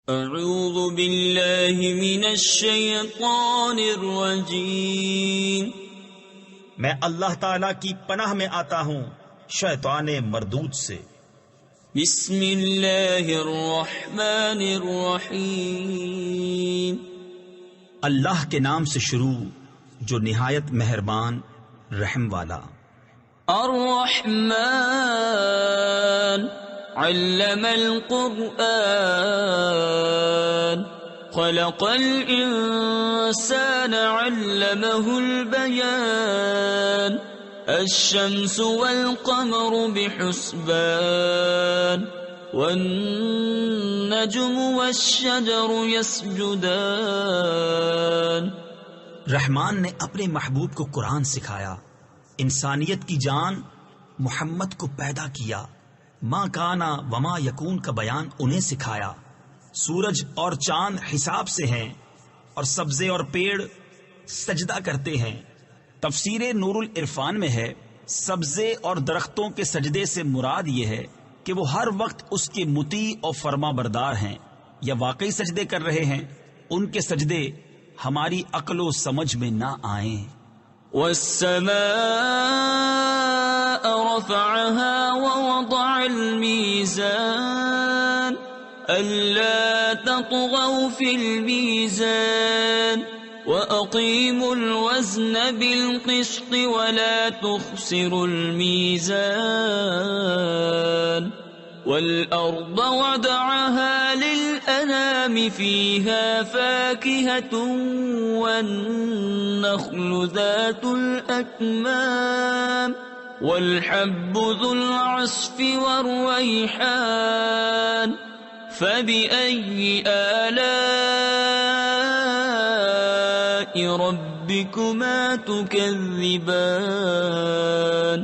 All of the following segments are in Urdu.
اعوذ باللہ من الشیطان الرجیم، میں اللہ تعالیٰ کی پناہ میں آتا ہوں شیطان مردود سے۔ بسم اللہ الرحمن الرحیم، اللہ کے نام سے شروع جو نہایت مہربان رحم والا۔ الرحمن علم القرآن خلق الإنسان علمه البيان الشمس والقمر بحسبان والنجم والشجر يسجدان۔ رحمان نے اپنے محبوب کو قرآن سکھایا، انسانیت کی جان محمد کو پیدا کیا، ما کانا وما یکون کا بیان انہیں سکھایا۔ سورج اور چاند حساب سے ہیں اور سبزے اور پیڑ سجدہ کرتے ہیں۔ تفسیر نور العرفان میں ہے، سبزے اور درختوں کے سجدے سے مراد یہ ہے کہ وہ ہر وقت اس کے مطیع اور فرما بردار ہیں یا واقعی سجدے کر رہے ہیں۔ ان کے سجدے ہماری عقل و سمجھ میں نہ آئیں۔ والسماء رفعها ووضع الميزان ألا تطغوا في الميزان وأقيموا الوزن بالقسط ولا تخسروا الميزان والأرض وضعها للأنام فيها فاكهة والنخل ذات الأكمام والحب ذو العصف والريحان فبأي آلاء ربكما تكذبان۔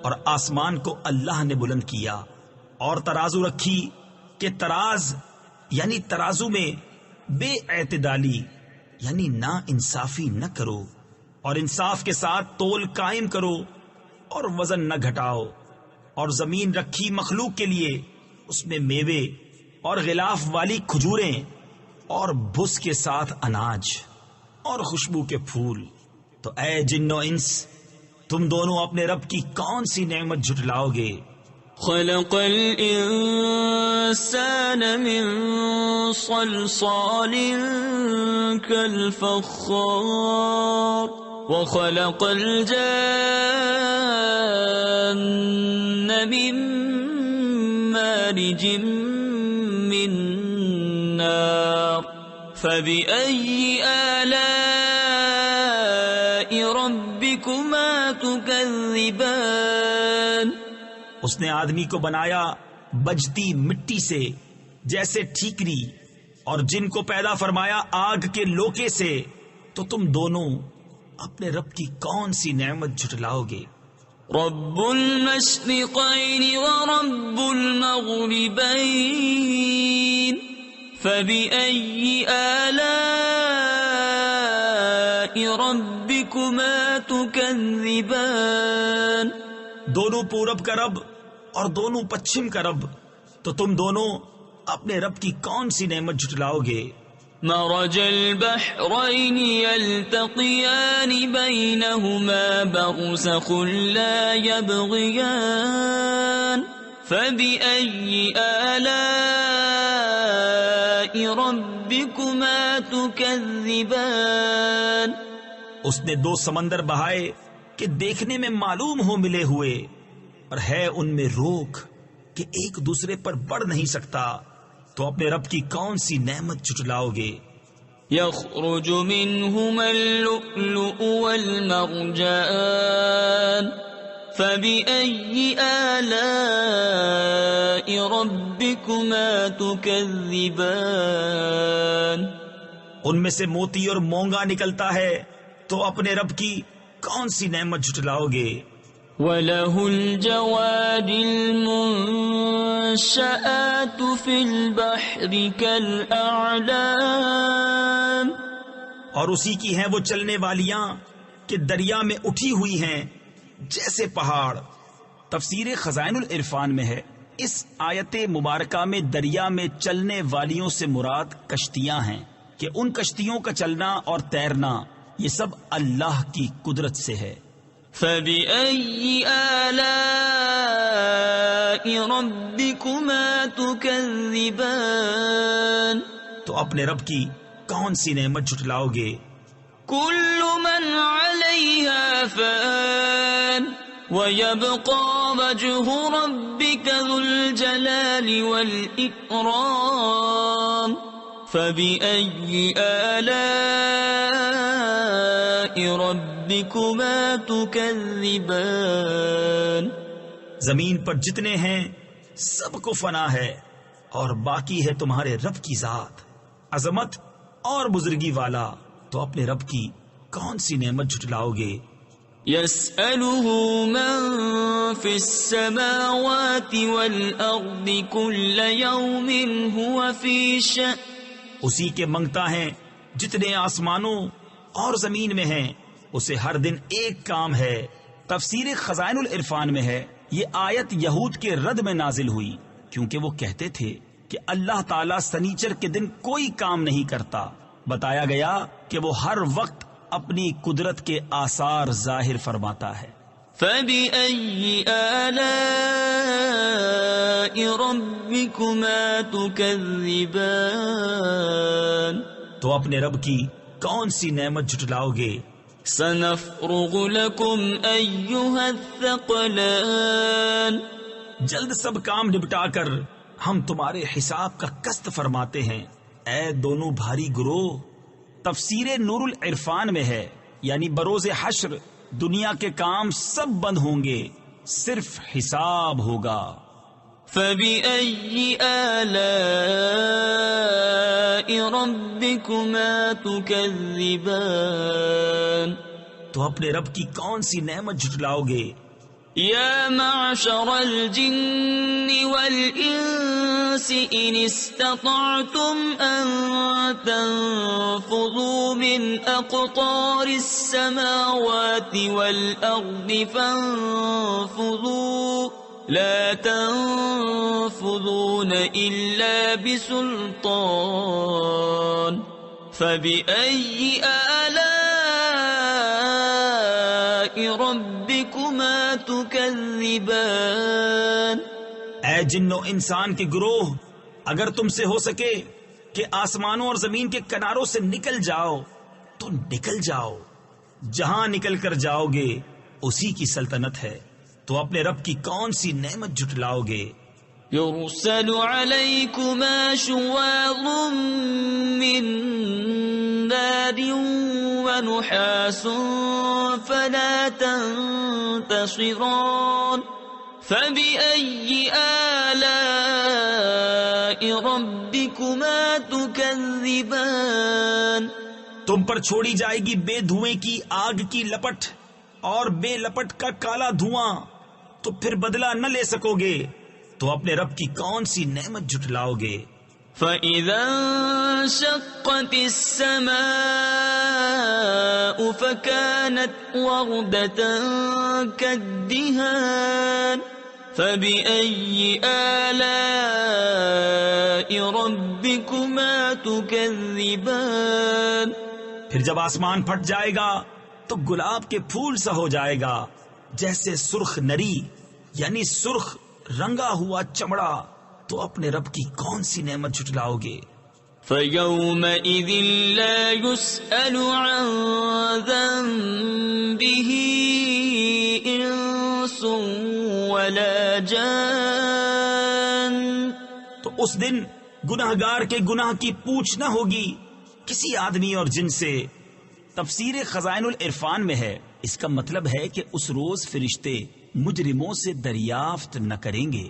اور آسمان کو اللہ نے بلند کیا اور ترازو رکھی کہ تراز یعنی ترازو میں بے اعتدالی یعنی نا انصافی نہ کرو، اور انصاف کے ساتھ تول قائم کرو اور وزن نہ گھٹاؤ۔ اور زمین رکھی مخلوق کے لیے، اس میں میوے اور غلاف والی کھجوریں اور بھس کے ساتھ اناج اور خوشبو کے پھول۔ تو اے جن و انس، تم دونوں اپنے رب کی کون سی نعمت جھٹلاؤ گے؟ خلق الإنسان من صلصال كالفخار وخلق الجان من مارج من نار فبأي آلاء ربكما تكذبان۔ اس نے آدمی کو بنایا بجتی مٹی سے جیسے ٹھیکری، اور جن کو پیدا فرمایا آگ کے لوکے سے، تو تم دونوں اپنے رب کی کون سی نعمت جھٹلاؤ گے؟ رب المشرقین ورب المغربین فبأي آلاء ربكما تكذبان۔ دونوں پورب کا رب اور دونوں پچھم کا رب، تو تم دونوں اپنے رب کی کون سی نعمت جھٹلاؤ گے؟ مرج البحرین یلتقیان بینہما برزخ لا یبغیان فبأي آلاء ربكما تكذبان۔ اس نے دو سمندر بہائے کہ دیکھنے میں معلوم ہو ملے ہوئے، اور ہے ان میں روک کہ ایک دوسرے پر بڑھ نہیں سکتا، تو اپنے رب کی کون سی نعمت جھٹلاؤ گے؟ یخرج منہما اللؤلؤ والمرجان فبأي آلاء ربكما تكذبان۔ ان میں سے موتی اور مونگا نکلتا ہے، تو اپنے رب کی کون سی نعمت جھٹلاؤ گے؟ وَلَهُ الْجَوَارِ الْمُنشَآتُ فِي الْبَحْرِ كَالْأَعْلَامِ، اور اسی کی ہیں وہ چلنے والیاں کہ دریا میں اٹھی ہوئی ہیں جیسے پہاڑ۔ تفسیر خزائن العرفان میں ہے، اس آیت مبارکہ میں دریا میں چلنے والیوں سے مراد کشتیاں ہیں کہ ان کشتیوں کا چلنا اور تیرنا یہ سب اللہ کی قدرت سے ہے۔ فَبِأَيِّ آلَاءِ رَبِّكُمَا تُكَذِّبَانِ تو اپنے رب کی کون سی نعمت جھٹلاؤ گے؟ كُلُّ مَنْ عَلَيْهَا فَانٍ وَيَبْقَى وَجْهُ رَبِّكَ ذُو الْجَلَالِ وَالْإِكْرَامِ فَبِأَيِّ آلَاءِ رَبِّكُمَا تُكَذِّبَانِ زمین پر جتنے ہیں سب کو فنا ہے اور باقی ہے تمہارے رب کی ذات عظمت اور بزرگی والا، تو اپنے رب کی کون سی نعمت جھٹلاؤ گے؟ يَسْأَلُهُ مَن فِي السَّمَاوَاتِ وَالْأَرْضِ كُلَّ يَوْمٍ هُوَ فِي شَأْنٍ اسی کے منگتا ہے جتنے آسمانوں اور زمین میں ہیں، اسے ہر دن ایک کام ہے۔ تفسیر خزائن العرفان میں ہے یہ آیت یہود کے رد میں نازل ہوئی کیونکہ وہ کہتے تھے کہ اللہ تعالیٰ سنیچر کے دن کوئی کام نہیں کرتا۔ بتایا گیا کہ وہ ہر وقت اپنی قدرت کے آثار ظاہر فرماتا ہے۔ فَبِأَيِّ آلَاءِ رَبِّكُمَا تُكَذِّبَانِ تو اپنے رب کی کون سی نعمت جھٹلاؤ گے؟ سَنَفْرُغُ لَكُمْ أَيُّهَا الثَّقَلَانِ جلد سب کام نپٹا کر ہم تمہارے حساب کا قسط فرماتے ہیں، اے دونوں بھاری گروہ۔ تفسیر نور العرفان میں ہے یعنی بروز حشر دنیا کے کام سب بند ہوں گے، صرف حساب ہوگا۔ فَبِأَيِّ آلَاءِ رَبِّكُمَا تُكَذِّبَانِ تو اپنے رب کی کون سی نعمت جھٹلاؤ گے؟ يَا مَعْشَرَ الْجِنِّ وَالْإِنسِ إِنِ اسْتَطَعْتُمْ أَن تَنفُذُوا مِنْ أَقْطَارِ السَّمَاوَاتِ وَالْأَرْضِ فَانفُذُوا لَا تَنفُذُونَ إِلَّا بِسُلْطَانٍ فَبِأَيِّ آلَاءِ رَبِّكُمَا تُكَذِّبَانِ اے جن و انسان کے گروہ، اگر تم سے ہو سکے کہ آسمانوں اور زمین کے کناروں سے نکل جاؤ تو نکل جاؤ، جہاں نکل کر جاؤ گے اسی کی سلطنت ہے، تو اپنے رب کی کون سی نعمت جھٹلاؤ گے؟ يُرْسَلُ عَلَيْكُمَا شُوَاظٌ مِّن نَّارٍ وَنُحَاسٌ فَلَا تَنتَصِرَانِ فَبِأَيِّ آلَاءِ رَبِّكُمَا تُكَذِّبَانِ تم پر چھوڑی جائے گی بے دھوئیں کی آگ کی لپٹ اور بے لپٹ کا کالا دھواں، تو پھر بدلہ نہ لے سکو گے، تو اپنے رب کی کون سی نعمت جھٹلاؤ گے؟ فَإِذَا انشَقَّتِ السَّمَاءُ فَكَانَتْ وَرْدَةً كَالدِّهَانِ فَبِأَيِّ آلَاءِ رَبِّكُمَا تُكَذِّبَانِ پھر جب آسمان پھٹ جائے گا تو گلاب کے پھول سا ہو جائے گا، جیسے سرخ نری یعنی سرخ رنگا ہوا چمڑا، تو اپنے رب کی کون سی نعمت جھٹلاؤ گے؟ فَيَوْمَئِذٍ لَا يُسْأَلُ عَن ذَنبِهِ إِنسٌ وَلَا جَانٌ تو اس دن گناہگار کے گناہ کی پوچھ نہ ہوگی کسی آدمی اور جن سے۔ تفسیر خزائن العرفان میں ہے اس کا مطلب ہے کہ اس روز فرشتے مجرموں سے دریافت نہ کریں گے،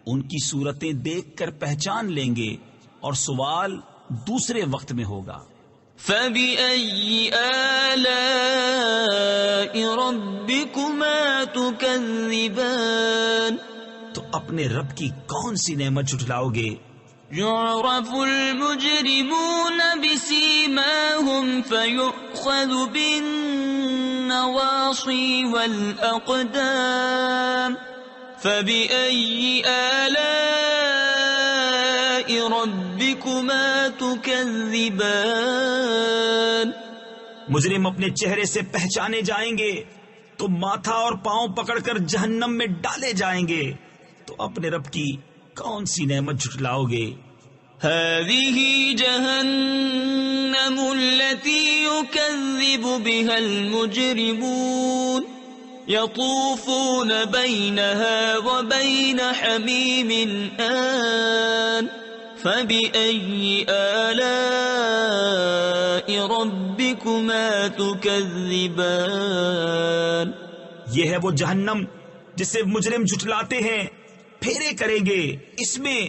ان کی صورتیں دیکھ کر پہچان لیں گے اور سوال دوسرے وقت میں ہوگا۔ فَبِأَيِّ آلَاءِ رَبِّكُمَا تُكَذِّبَانِ تو اپنے رب کی کون سی نعمت جھٹلاؤ گے؟ يُعْرَفُ الْمُجْرِمُونَ بِسِيمَاهُمْ فَيُؤْخَذُ بِالنَّوَاصِي وَالْأَقْدَامِ فبأي آلاء ربكما تكذبان مجرم اپنے چہرے سے پہچانے جائیں گے تو ماتھا اور پاؤں پکڑ کر جہنم میں ڈالے جائیں گے، تو اپنے رب کی کون سی نعمت جھٹلاؤ گے؟ هذه جهنم التي يكذب بها المجرمون يطوفون بينها وبين حميم آن فبأي آلاء ربكما تكذبان یہ ہے وہ جہنم جسے مجرم جھٹلاتے ہیں، پھیرے کریں گے اس میں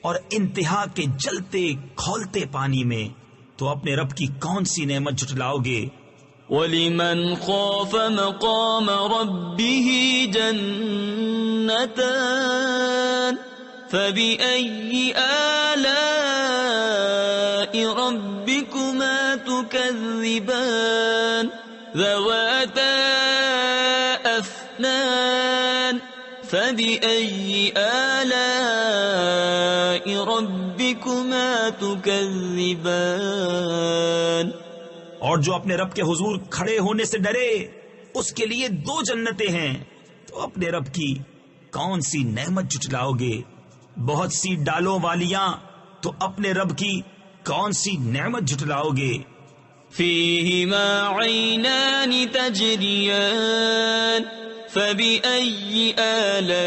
اور انتہا کے جلتے کھولتے پانی میں، تو اپنے رب کی کون سی نعمت جھٹلاؤ گے؟ وَلِمَنْ خَافَ مَقَامَ رَبِّهِ جَنَّتَانِ فَبِأَيِّ آلَاءِ رَبِّكُمَا تُكَذِّبَانِ ذَوَاتَا أَفْنَانٍ فَبِأَيِّ آلَاءِ رَبِّكُمَا تُكَذِّبَانِ اور جو اپنے رب کے حضور کھڑے ہونے سے ڈرے اس کے لیے 2 جنتیں ہیں، تو اپنے رب کی کون سی نعمت جھٹلاؤ گے؟ بہت سی ڈالوں والیاں، تو اپنے رب کی کون سی نعمت جھٹلاؤ گے؟ فِيهِمَا عَيْنَانِ تَجْرِيَانِ فَبِأَيِّ آلَاءِ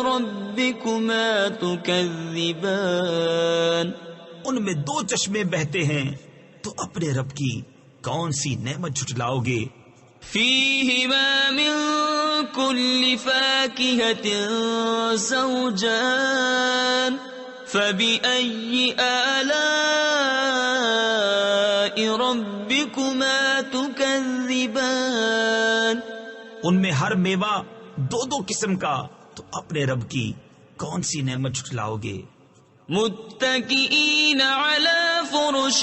رَبِّكُمَا تُكَذِّبَانِ ان میں 2 چشمے بہتے ہیں، تو اپنے رب کی کون سی نعمت جھٹلاؤ گے؟ فِيهِمَا مِن كُلِّ فَاكِهَةٍ زَوْجَانِ فَبِأَيِّ آلَاءِ رَبِّكُمَا تُكَذِّبَانِ ان میں ہر میوہ 2 قسم کا، تو اپنے رب کی کون سی نعمت جھٹلاؤ گے؟ متكئين على فرش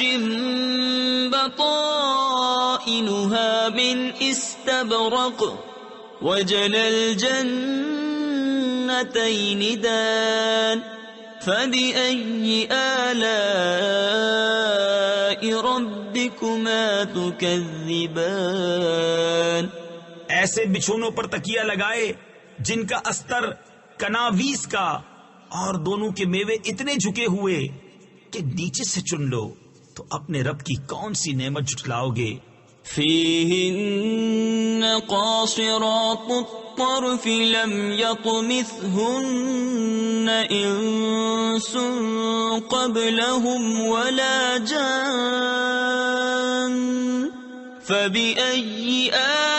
بطائنها من استبرق وجنى الجنتين دان فبأي آلاء ربكما تكذبان ایسے بچھونوں پر تکیہ لگائے جن کا استر کناویس کا، اور دونوں کے میوے اتنے جھکے ہوئے کہ نیچے سے چن لو، تو اپنے رب کی کون سی نعمت جھٹلاؤ گے؟ فِيهِنَّ قَاصِرَاتُ الطَّرْفِ لَمْ يَطْمِثْهُنَّ إِنسٌ قَبْلَهُمْ وَلَا جَانٌّ فَبِأَيِّ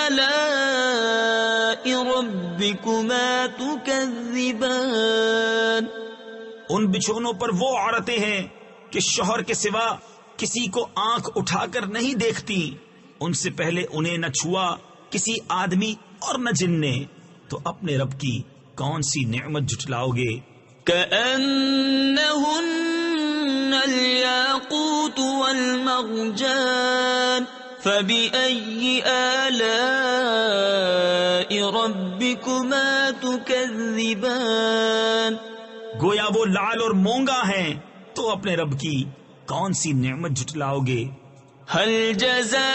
آلَاءِ رَبِّكُمَا تُكَذِّبَانِ ان بچھونوں پر وہ عورتیں ہیں کہ شوہر کے سوا کسی کو آنکھ اٹھا کر نہیں دیکھتی، ان سے پہلے انہیں نہ چھوا کسی آدمی اور نہ جن نے، تو اپنے رب کی کون سی نعمت جھٹلاؤ گے؟ كَأَنَّهُنَّ الْيَاقُوتُ وَالْمَرْجَانُ فَبِأَيِّ آلَاءِ رَبِّكُمَا تُكَذِّبَانِ گویا وہ لال اور مونگا ہیں، تو اپنے رب کی کون سی نعمت جھٹلاؤ گے؟ هَلْ جَزَاءُ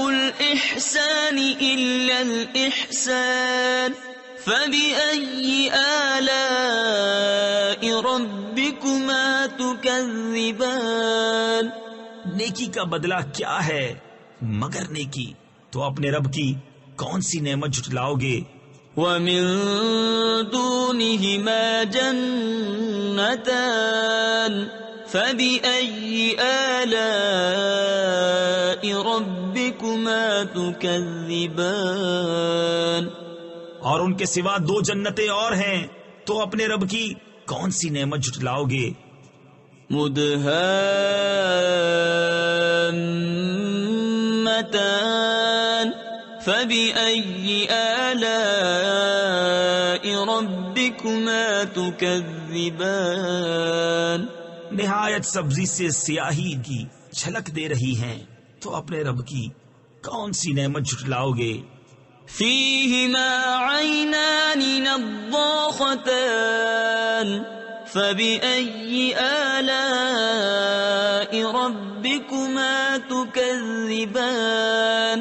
الْإِحْسَانِ إِلَّا الْإِحْسَانُ فَبِأَيِّ آلَاءِ رَبِّكُمَا تُكَذِّبَانِ نیکی کا بدلہ کیا ہے مگر نیکی، تو اپنے رب کی کون سی نعمت جھٹلاؤ گے؟ وَمِن دُونِهِمَا جَنَّتَانِ فَبِأَيِّ آلَاءِ رَبِّكُمَا تُكَذِّبَانِ اور ان کے سوا 2 جنتیں اور ہیں، تو اپنے رب کی کون سی نعمت جھٹلاؤ گے؟ مُدْهَامَّتَانِ فَبِأَيِّ آلَاءِ رَبِّكُمَا تُكَذِّبَانِ نہایت سبزی سے سیاہی کی جھلک دے رہی ہیں، تو اپنے رب کی کون سی نعمت جھٹلاؤ گے؟ فيهما عينان نضاختان فبأي آلاء ربكما تكذبان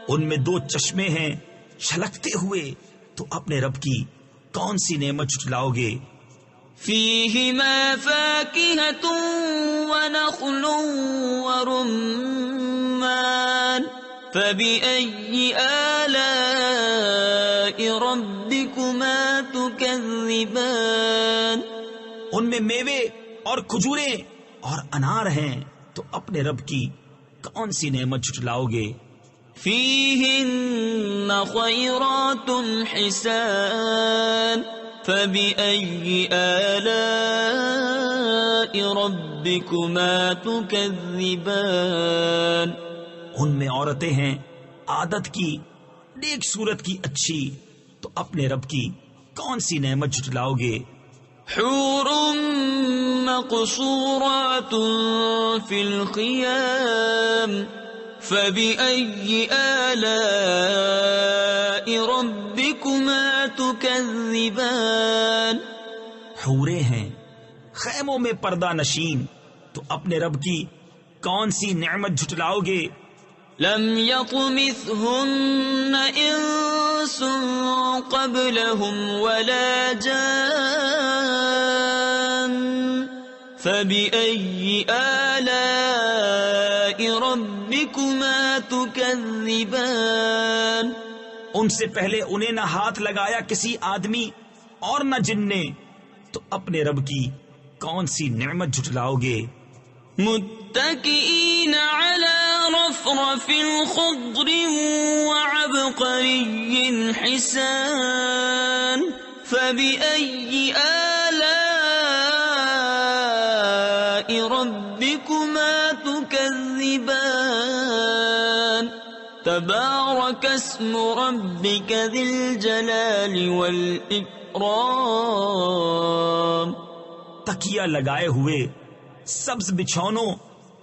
ان میں دو چشمے ہیں چھلکتے ہوئے، تو اپنے رب کی کون سی نعمت جھٹلاؤ گے؟ فيهما فاكهة ونخل ورمان فبأي آلاء ربكما تكذبان ان میں میوے اور کھجوریں اور انار ہیں، تو اپنے رب کی کون سی نعمت جھٹلاؤ گے؟ فيهن خيرات حسان فبأي آلاء ربكما تكذبان ان میں عورتیں ہیں عادت کی، نیک صورت کی اچھی، تو اپنے رب کی کون سی نعمت جھٹلاؤ گے؟ حور مقصورات في الخيام فبأي آلاء ربكما تكذبان حوریں ہیں خیموں میں پردہ نشین، تو اپنے رب کی کون سی نعمت جھٹلاؤ گے؟ لم يطمثهن انس قبلهم ولا جان فبأي آلاء ربكما تكذبان ان سے پہلے انہیں نہ ہاتھ لگایا کسی آدمی اور نہ جن نے، تو اپنے رب کی کون سی نعمت جھٹلاؤ گے؟ متكئين على رفرف خضر وعبقري حسان فبأي آلاء ربكما تكذبان تبارك اسم ربك ذي الجلال والإكرام تکیہ لگائے ہوئے سبز بچھونوں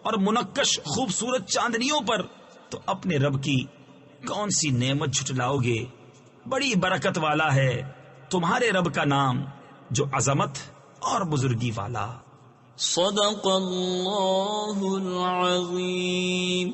اور منقش خوبصورت چاندنیوں پر، تو اپنے رب کی کون سی نعمت جھٹلاؤ گے؟ بڑی برکت والا ہے تمہارے رب کا نام، جو عظمت اور بزرگی والا۔ صدق اللہ العظیم۔